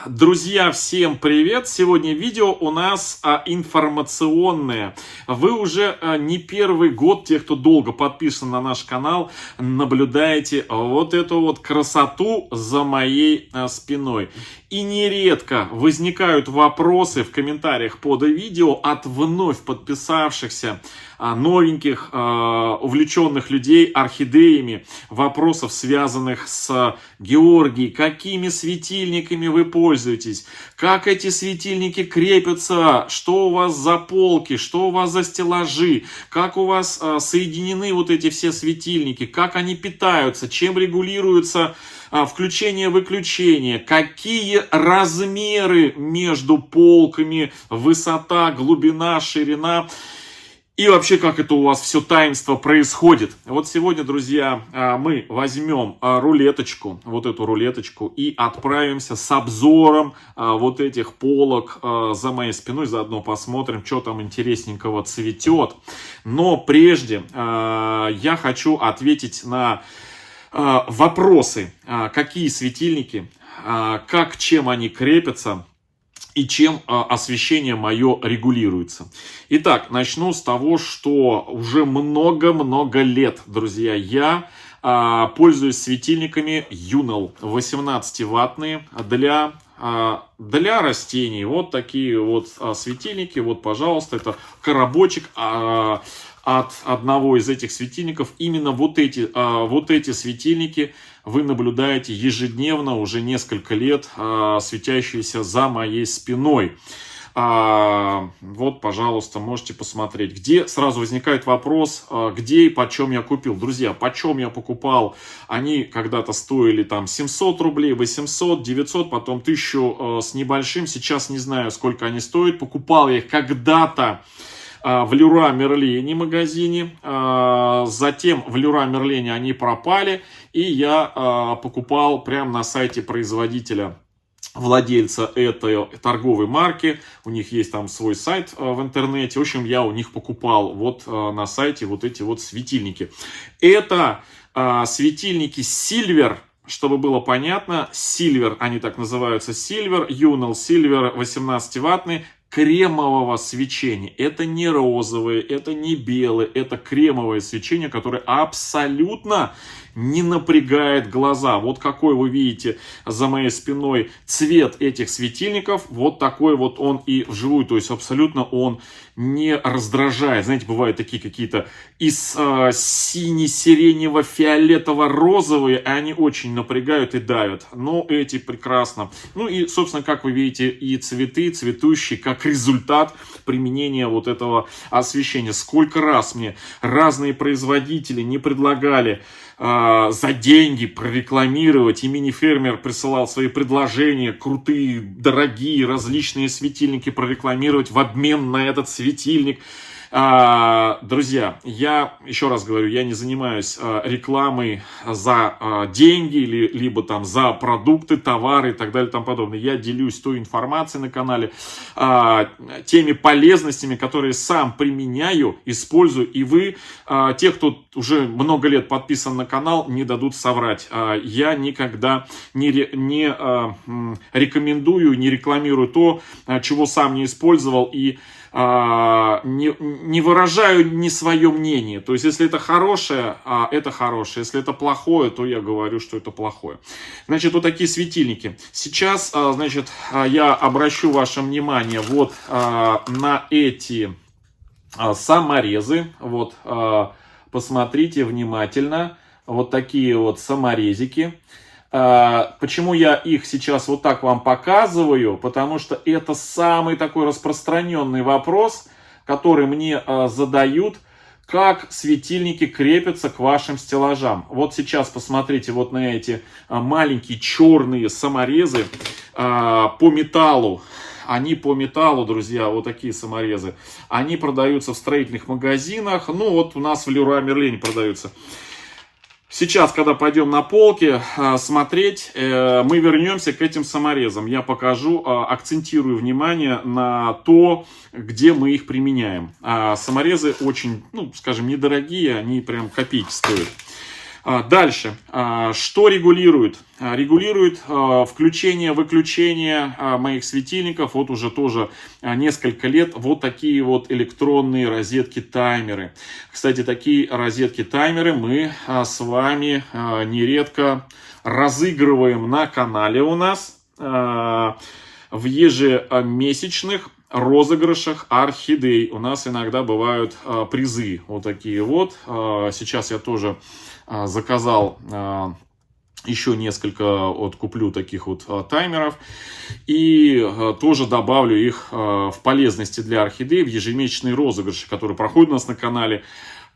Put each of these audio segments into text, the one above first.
Друзья, всем привет! Сегодня видео у нас информационное. Вы уже не первый год, те, кто долго подписан на наш канал, наблюдаете вот эту вот красоту за моей спиной. И нередко возникают вопросы в комментариях под видео от вновь подписавшихся новеньких, увлеченных людей орхидеями, вопросов, связанных с Георгией, какими светильниками вы пользуетесь, как эти светильники крепятся, что у вас за полки, что у вас за стеллажи, как у вас соединены вот эти все светильники, как они питаются, чем регулируется включение-выключение, какие размеры между полками, высота, глубина, ширина. И вообще, как это у вас все таинство происходит. Вот сегодня, друзья, мы возьмем рулеточку, вот эту рулеточку, и отправимся с обзором вот этих полок за моей спиной. Заодно посмотрим, что там интересненького цветет. Но прежде я хочу ответить на вопросы. Какие светильники, чем они крепятся и чем освещение мое регулируется. Итак, начну с того, что уже много-много лет, друзья, я пользуюсь светильниками Юнел 18-ваттные для растений. Вот такие вот светильники. Вот, пожалуйста, это коробочек от одного из этих светильников. Именно вот эти светильники вы наблюдаете ежедневно уже несколько лет, светящиеся за моей спиной. Вот, пожалуйста, можете посмотреть. Где сразу возникает вопрос, где и почем я купил. Друзья, почем я покупал? Они когда-то стоили там 700 рублей, 800, 900, потом 1000 с небольшим. Сейчас не знаю, сколько они стоят. Покупал я их когда-то в Леруа Мерлене магазине, затем в Леруа Мерлене они пропали, и я покупал прямо на сайте производителя, владельца этой торговой марки. У них есть там свой сайт в интернете. В общем, я у них покупал вот на сайте вот эти вот светильники. Это светильники Silver. Чтобы было понятно, Silver, они так называются, Silver, Юнел Silver 18-ваттный, кремового свечения. Это не розовые, это не белые, это кремовое свечение, которое абсолютно не напрягает глаза. Вот какой вы видите за моей спиной цвет этих светильников, вот такой вот он и вживую, то есть абсолютно он не раздражает. Знаете, бывают такие какие-то из сине-сиренево-фиолетово-розовые, и они очень напрягают и давят. Но эти прекрасно. Ну и, собственно, как вы видите, и цветы, цветущие, как результат применения вот этого освещения. Сколько раз мне разные производители не предлагали за деньги прорекламировать, и мини-фермер присылал свои предложения, крутые, дорогие, различные светильники прорекламировать в обмен на этот светильник. Друзья, я еще раз говорю, я не занимаюсь рекламой за деньги, либо там за продукты, товары и так далее и тому подобное. Я делюсь той информацией на канале, теми полезностями, которые сам применяю, использую, и вы, те, кто уже много лет подписан на канал, не дадут соврать. Я никогда не рекомендую, не рекламирую то, чего сам не использовал, и не выражаю ни свое мнение. То есть, если это хорошее, это хорошее. Если это плохое, то я говорю, что это плохое. Значит, вот такие светильники. Сейчас, значит, я обращу ваше внимание вот на эти саморезы. Вот, посмотрите внимательно. Вот такие вот саморезики. Почему я их сейчас вот так вам показываю? Потому что это самый такой распространенный вопрос, который мне задают, как светильники крепятся к вашим стеллажам. Вот сейчас посмотрите вот на эти маленькие черные саморезы по металлу. Они по металлу, друзья, вот такие саморезы. Они продаются в строительных магазинах. Ну вот у нас в Леруа Мерлене продаются. Сейчас, когда пойдем на полки смотреть, мы вернемся к этим саморезам. Я покажу, акцентирую внимание на то, где мы их применяем. Саморезы очень, ну, скажем, недорогие, они прям копейки стоят. Дальше. Что регулирует? Регулирует включение-выключение моих светильников. Вот уже тоже несколько лет. Вот такие вот электронные розетки-таймеры. Кстати, такие розетки-таймеры мы с вами нередко разыгрываем на канале у нас в ежемесячных розыгрышах орхидей. У нас иногда бывают призы вот такие вот. Сейчас я тоже заказал еще несколько, вот куплю таких вот таймеров и тоже добавлю их в полезности для орхидей в ежемесячные розыгрыши, которые проходят у нас на канале.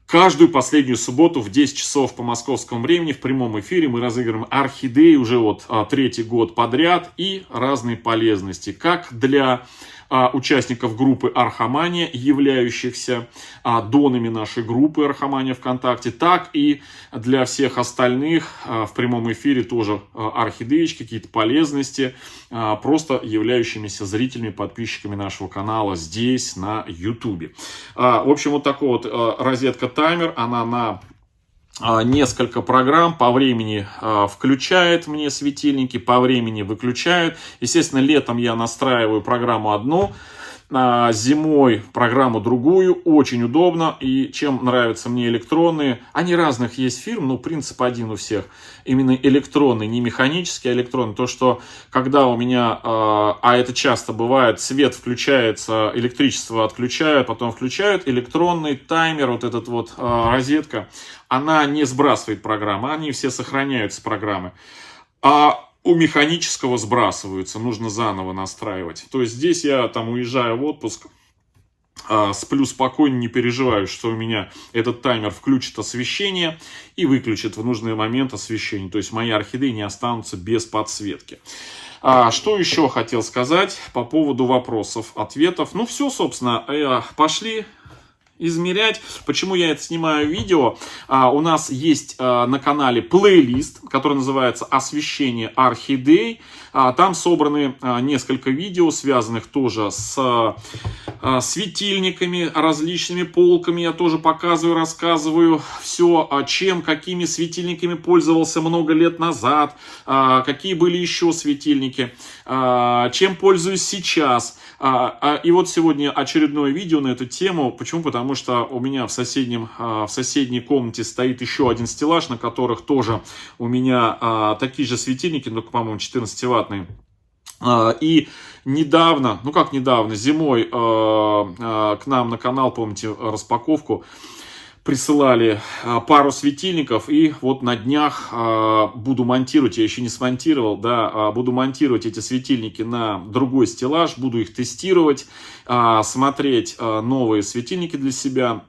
Каждую последнюю субботу в 10 часов по московскому времени в прямом эфире мы разыгрываем орхидеи уже вот третий год подряд и разные полезности, как для участников группы Архамания, являющихся донами нашей группы Архамания ВКонтакте, так и для всех остальных в прямом эфире тоже орхидеечки, какие-то полезности, просто являющимися зрителями, подписчиками нашего канала здесь на YouTube. В общем, вот такой вот розетка-таймер, она на несколько программ, по времени включает мне светильники, по времени выключает. Естественно, летом я настраиваю программу одну, зимой программу другую. Очень удобно. И чем нравятся мне электронные, они разных есть фирм, но принцип один у всех. Именно электронный, не механический, а электронный. То, что когда у меня, а это часто бывает, свет включается, электричество отключают, потом включают, электронный таймер, вот этот вот розетка, она не сбрасывает программы, они все сохраняются программы. А у механического сбрасываются, нужно заново настраивать. То есть здесь я там уезжаю в отпуск, сплю спокойно, не переживаю, что у меня этот таймер включит освещение и выключит в нужный момент освещение. То есть мои орхидеи не останутся без подсветки. Что еще хотел сказать по поводу вопросов, ответов. Ну все, собственно, пошли измерять. Почему я это снимаю видео? У нас есть на канале плейлист, который называется «Освещение орхидей». Там собраны несколько видео, связанных тоже с светильниками, различными полками. Я тоже показываю, рассказываю все, чем, какими светильниками пользовался много лет назад, какие были еще светильники, чем пользуюсь сейчас. И вот сегодня очередное видео на эту тему. Почему? Потому что у меня в соседней комнате стоит еще один стеллаж, на которых тоже у меня такие же светильники, только, по-моему, 14-ваттные. И недавно, ну как недавно, зимой к нам на канал, помните, распаковку, присылали пару светильников, и вот на днях буду монтировать, я еще не смонтировал, да, буду монтировать эти светильники на другой стеллаж, буду их тестировать, смотреть новые светильники для себя.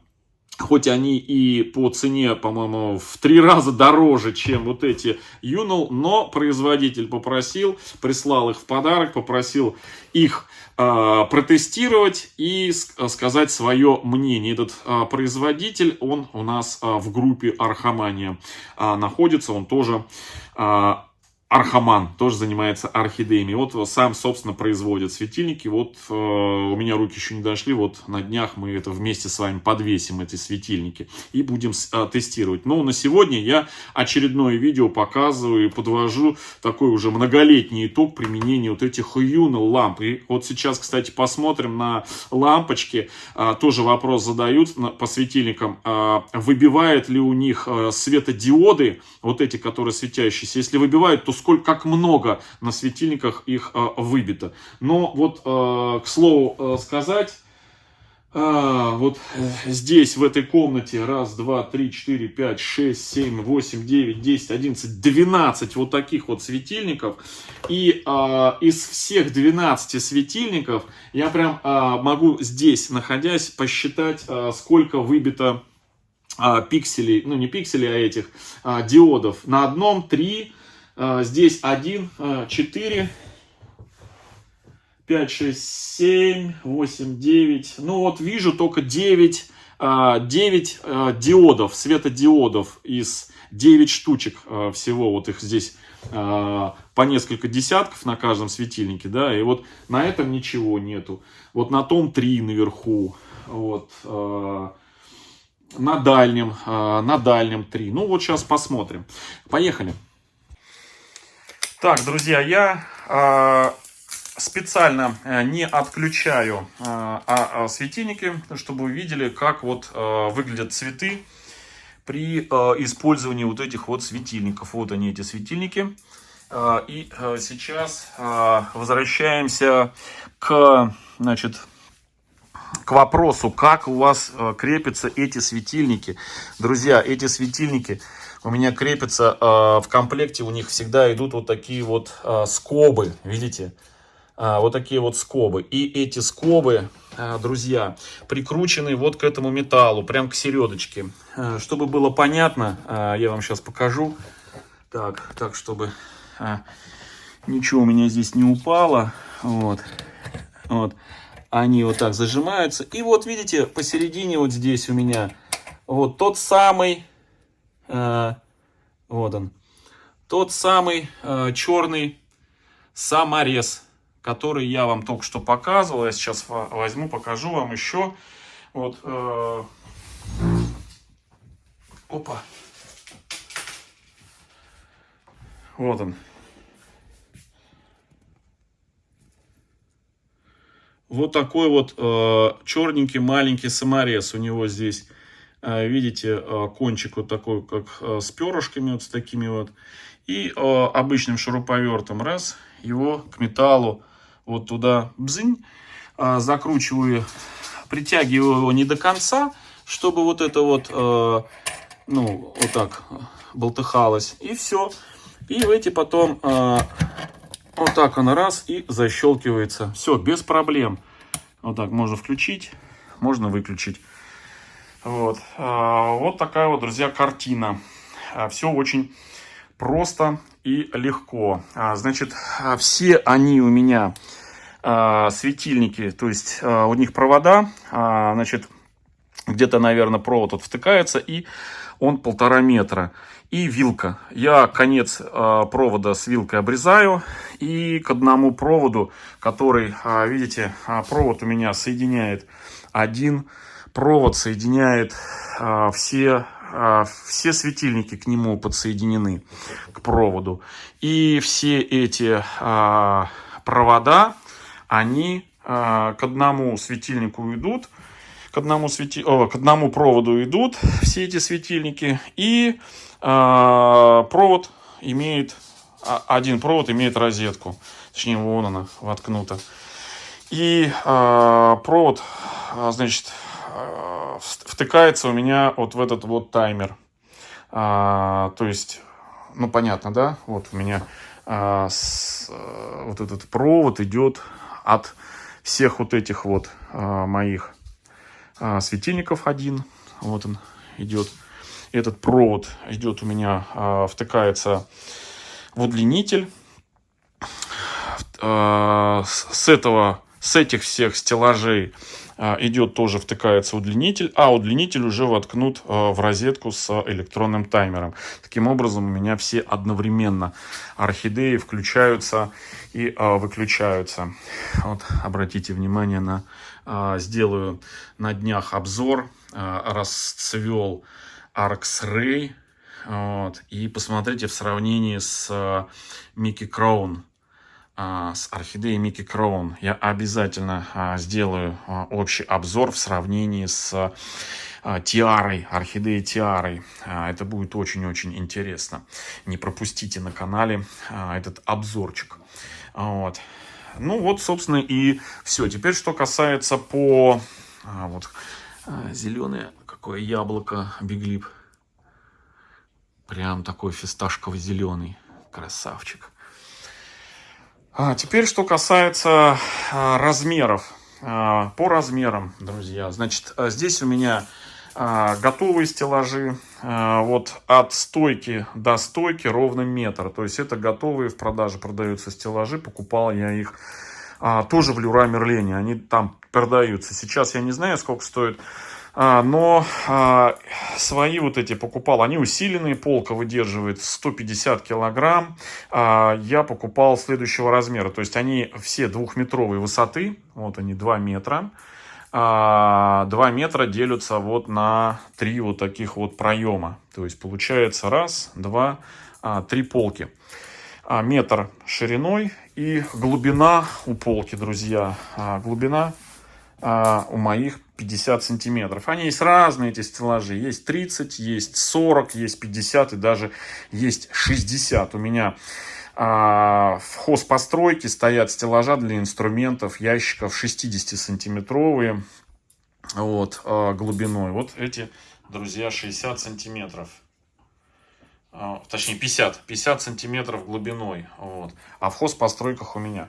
Хоть они и по цене, по-моему, в 3 раза дороже, чем вот эти Юнол, но производитель попросил, прислал их в подарок, попросил их протестировать и сказать свое мнение. Этот производитель, он у нас в группе Архамания находится, он тоже Архаман, тоже занимается орхидеями. Вот сам, собственно, производит светильники. Вот у меня руки еще не дошли. Вот на днях мы это вместе с вами подвесим, эти светильники, и будем тестировать. Но на сегодня я очередное видео показываю и подвожу такой уже многолетний итог применения вот этих Юнол ламп. И вот сейчас, кстати, посмотрим на лампочки. Тоже вопрос задают по светильникам. Выбивает ли у них светодиоды, вот эти, которые светящиеся? Если выбивают, то как много на светильниках их выбито. Но вот, к слову сказать, вот здесь, в этой комнате, 1, 2, 3, 4, 5, 6, 7, 8, 9, 10, 11, 12 вот таких вот светильников. И из всех 12 светильников я прям могу здесь, находясь, посчитать, сколько выбито пикселей, ну не пикселей, а этих диодов. На одном 3, здесь 1, 4, 5, 6, 7, 8, 9. Ну вот вижу только 9 диодов, светодиодов из 9 штучек всего. Вот их здесь по несколько десятков на каждом светильнике, да, и вот на этом ничего нету. Вот на том 3 наверху, вот. на дальнем 3. Ну вот сейчас посмотрим. Поехали. Так, друзья, я специально не отключаю светильники, чтобы вы видели, как вот выглядят цветы при использовании вот этих вот светильников. Вот они, эти светильники. И сейчас возвращаемся к вопросу, как у вас крепятся эти светильники. Друзья, эти светильники у меня крепятся в комплекте, у них всегда идут вот такие вот скобы, видите? Вот такие вот скобы. И эти скобы, друзья, прикручены вот к этому металлу, прям к середочке. Чтобы было понятно, я вам сейчас покажу. Так, чтобы ничего у меня здесь не упало. Вот. Они вот так зажимаются. И вот видите, посередине вот здесь у меня вот тот самый, вот он, тот самый черный саморез, который я вам только что показывал. Я сейчас возьму, покажу вам еще. Вот. Опа. Вот он. Вот такой вот черненький маленький саморез. У него здесь, видите, кончик вот такой, как с перышками, вот с такими вот. И обычным шуруповертом раз, его к металлу вот туда бзынь, закручиваю, притягиваю его не до конца, чтобы вот это вот, ну, вот так болтыхалось. И все. И в эти потом... Вот так он раз и защелкивается. Все, без проблем. Вот так можно включить, можно выключить. Вот, вот такая вот, друзья, картина. Все очень просто и легко. Значит, все они у меня светильники, то есть у них провода, значит, где-то, наверное, провод вот втыкается, и он 1,5 метра. И вилка. Я конец провода с вилкой обрезаю. И к одному проводу, который, видите, провод у меня соединяет один. Провод соединяет все светильники к нему подсоединены к проводу. И все эти провода, они к одному светильнику идут. К одному проводу идут все эти светильники. И провод имеет, один провод имеет розетку, точнее вон она воткнута. И провод, значит, втыкается у меня вот в этот вот таймер. То есть, ну понятно, да? Вот у меня вот этот провод идет от всех вот этих вот моих светильников один. Вот он идет. Этот провод идет у меня, втыкается в удлинитель. С этих всех стеллажей идет тоже втыкается удлинитель, а удлинитель уже воткнут в розетку с электронным таймером. Таким образом у меня все одновременно орхидеи включаются и выключаются. Вот, обратите внимание сделаю на днях обзор, расцвел Arx Ray. Вот, и посмотрите в сравнении с Mickey Crown, с орхидеей Mickey Crown. Я обязательно сделаю общий обзор в сравнении с тиарой, орхидеей тиарой. Это будет очень-очень интересно. Не пропустите на канале этот обзорчик. Вот. Ну вот, собственно, и все. Теперь, что касается вот зеленое какое яблоко Биглип. Прям такой фисташково-зеленый. Красавчик. Теперь, что касается размеров. По размерам, друзья. Значит, здесь у меня готовые стеллажи. Вот от стойки до стойки ровно метр. То есть это готовые, в продаже продаются стеллажи. Покупал я их тоже в Леруа Мерлене. Они там продаются. Сейчас я не знаю, сколько стоит. Но свои вот эти покупал. Они усиленные. Полка выдерживает 150 килограмм. Я покупал следующего размера. То есть они все 2-метровой высоты. Вот они, 2 метра. 2 метра делятся вот на 3 вот таких вот проема. То есть получается 1, 2, 3 полки. Метр шириной и глубина у полки, друзья. Глубина у моих 50 сантиметров. Они есть разные, эти стеллажи. Есть 30, есть 40, есть 50 и даже есть 60. У меня в хозпостройке стоят стеллажа для инструментов, ящиков 60-сантиметровые вот, глубиной. Вот эти, друзья, 60 сантиметров. Точнее 50 сантиметров глубиной. Вот. А в хозпостройках у меня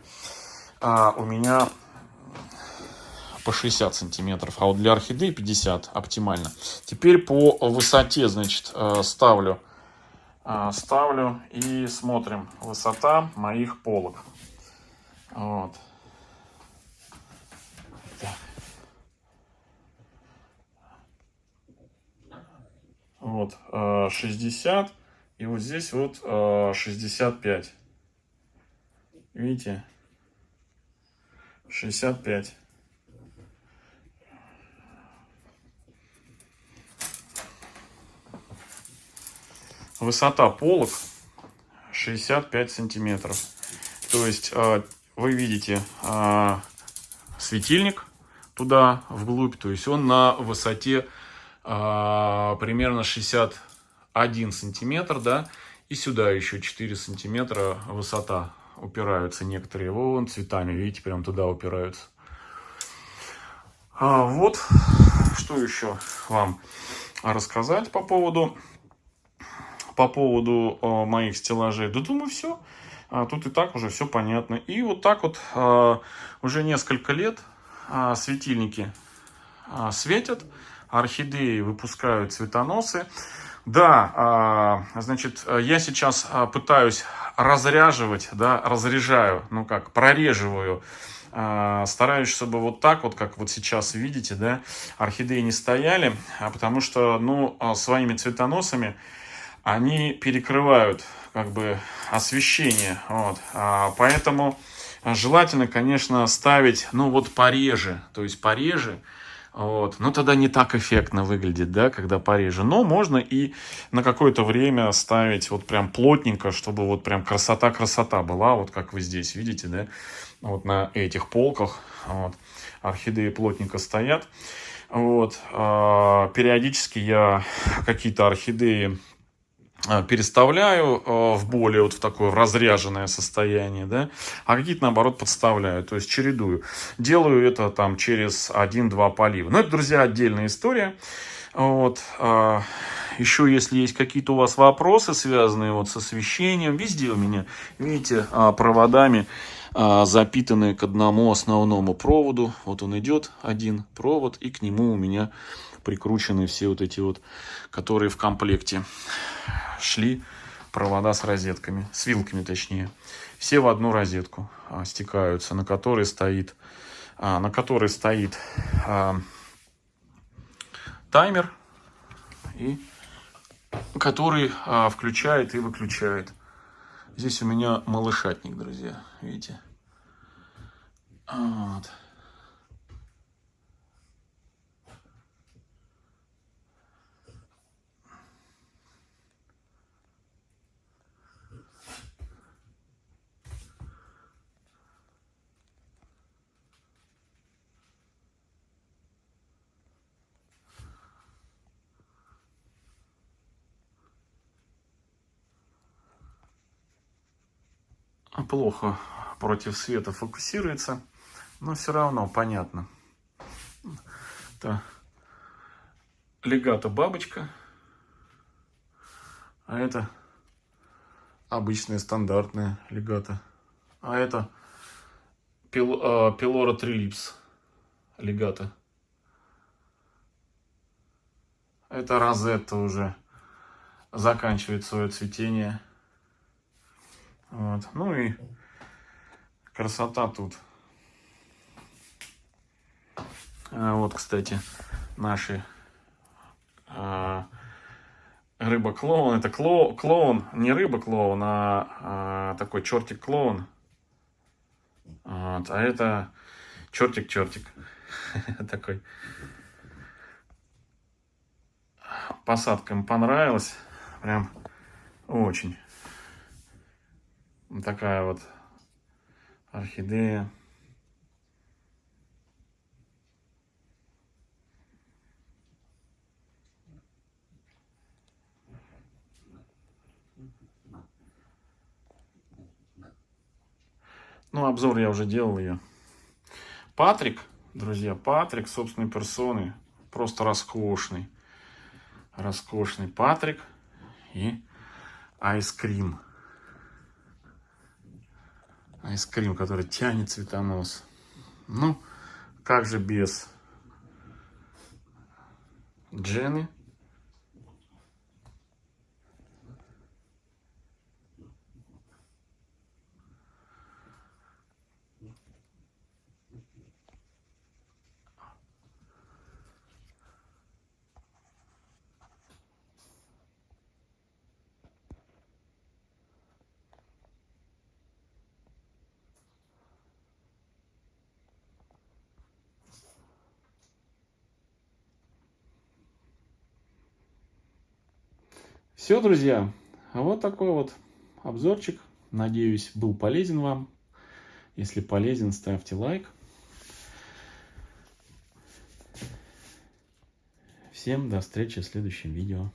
по 60 сантиметров. А вот для орхидей 50 оптимально. Теперь по высоте, значит, ставлю и смотрим высота моих полок. Вот. Вот 60 и вот здесь вот 65. Видите? 65. Высота полок 65 сантиметров. То есть вы видите светильник туда вглубь, то есть он на высоте примерно 61 сантиметр, да, и сюда еще 4 сантиметра высота упираются некоторые, вон цветами, видите, прям туда упираются. Вот, что еще вам рассказать по поводу моих стеллажей. Да думаю, все. Тут и так уже все понятно. И вот так вот уже несколько лет светильники светят, орхидеи выпускают цветоносы. Да, значит, я сейчас пытаюсь разряживать, да, разряжаю, ну как, прореживаю. Стараюсь, чтобы вот так вот, как вот сейчас видите, да, орхидеи не стояли, потому что, ну, своими цветоносами они перекрывают, как бы, освещение, вот. Поэтому желательно, конечно, ставить, ну, вот пореже, то есть пореже, вот. Но тогда не так эффектно выглядит, да, когда пореже. Но можно и на какое-то время ставить вот прям плотненько, чтобы вот прям красота была, вот как вы здесь видите, да, вот на этих полках, вот. Орхидеи плотненько стоят, вот. Периодически я какие-то орхидеи переставляю в более вот в такое разряженное состояние, да, а какие-то наоборот подставляю, то есть чередую. Делаю это там через 1-2 полива. Но это, друзья, отдельная история. Вот. Еще, если есть какие-то у вас вопросы, связанные вот с освещением, везде у меня, видите, проводами запитанные к одному основному проводу. Вот он идет, один провод, и к нему у меня прикручены все вот эти вот, которые в комплекте шли, провода с розетками, с вилками точнее. Все в одну розетку стекаются, на которой стоит таймер, и который включает и выключает. Здесь у меня малышатник, друзья, видите? Вот. Плохо против света фокусируется, но все равно понятно. Это легато бабочка, а это обычная стандартная легато. А это пилора трилипс легато. Это розетта уже заканчивает свое цветение. Вот. Ну и красота тут. Вот, кстати, наши рыба-клоун. Это клоун, не рыба-клоун, а такой чертик-клоун. Вот. А это чертик такой. Посадка им понравилась, прям очень. Такая вот орхидея. Ну, обзор я уже делал ее. Патрик, друзья, Патрик собственной персоной. Просто роскошный. Роскошный Патрик и айскрим. Айскрим, который тянет цветонос. Ну, как же без Джены. Все, друзья, вот такой вот обзорчик. Надеюсь, был полезен вам. Если полезен, ставьте лайк. Всем до встречи в следующем видео.